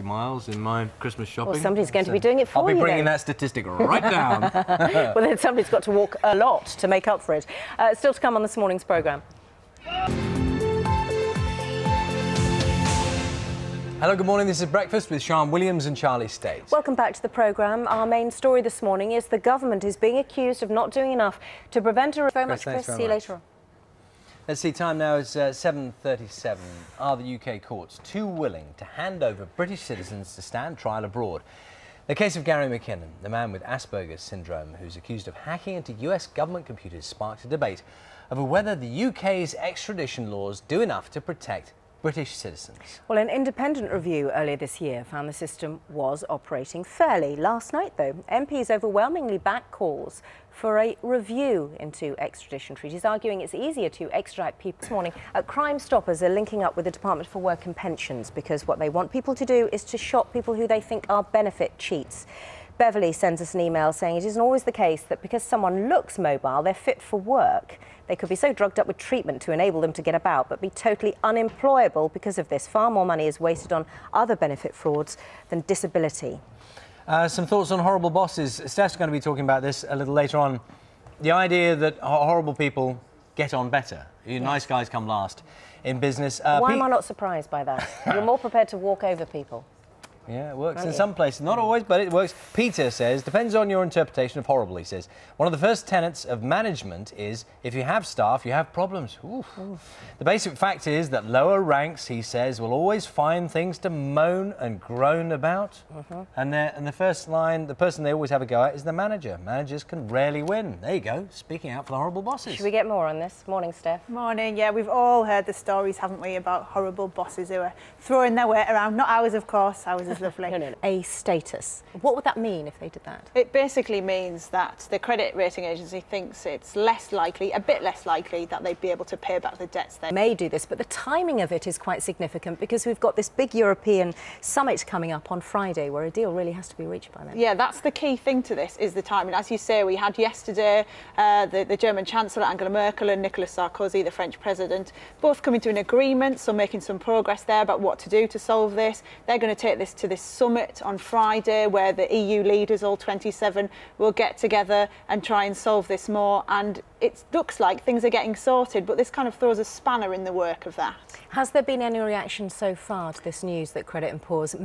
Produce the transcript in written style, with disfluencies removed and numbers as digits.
miles in my Christmas shopping. Well, somebody's going to be doing it for you. I'll be bringing that statistic right down. Well, then somebody's got to walk a lot to make up for it. Still to come on this morning's programme. Hello, good morning. This is Breakfast with Sian Williams and Charlie States. Welcome back to the programme. Our main story this morning is the government is being accused of not doing enough to prevent a... Very much, Chris. See you later on. Let's see, time now is 7:37. Are the UK courts too willing to hand over British citizens to stand trial abroad? The case of Gary McKinnon, the man with Asperger's syndrome who's accused of hacking into US government computers, sparked a debate over whether the UK's extradition laws do enough to protect British citizens. Well, an independent review earlier this year found the system was operating fairly. Last night, though, MPs overwhelmingly backed calls for a review into extradition treaties, arguing it's easier to extradite people. This morning, Crime Stoppers are linking up with the Department for Work and Pensions because what they want people to do is to shop people who they think are benefit cheats. Beverly sends us an email saying it isn't always the case that because someone looks mobile, they're fit for work. They could be so drugged up with treatment to enable them to get about, but be totally unemployable because of this. Far more money is wasted on other benefit frauds than disability. Some thoughts on horrible bosses. Steph's going to be talking about this a little later on. The idea that horrible people get on better. You nice guys come last in business. Why am I not surprised by that? You're more prepared to walk over people. Yeah, it works in some places. Not always, but it works. Peter says, depends on your interpretation of horrible, he says. One of the first tenets of management is if you have staff, you have problems. Oof. The basic fact is that lower ranks, he says, will always find things to moan and groan about. And the first line, the person they always have a go at is the manager. Managers can rarely win. There you go, speaking out for the horrible bosses. Should we get more on this? Morning, Steph. Morning. Yeah, we've all heard the stories, haven't we, about horrible bosses who are throwing their weight around. Not ours, of course. Ours is lovely. No. A status. What would that mean if they did that? It basically means that the credit rating agency thinks it's less likely, a bit less likely, that they'd be able to pay back the debts they may do this, but the timing of it is quite significant because we've got this big European summit coming up on Friday where a deal really has to be reached by then. Yeah, that's the key thing to this, is the timing. As you say, we had yesterday the German Chancellor Angela Merkel and Nicolas Sarkozy, the French President, both coming to an agreement, so making some progress there about what to do to solve this. They're going to take this to this summit on Friday where the EU leaders, all 27, will get together and try and solve this more. And it looks like things are getting sorted, but this kind of throws a spanner in the work of that. Has there been any reaction so far to this news that credit and pause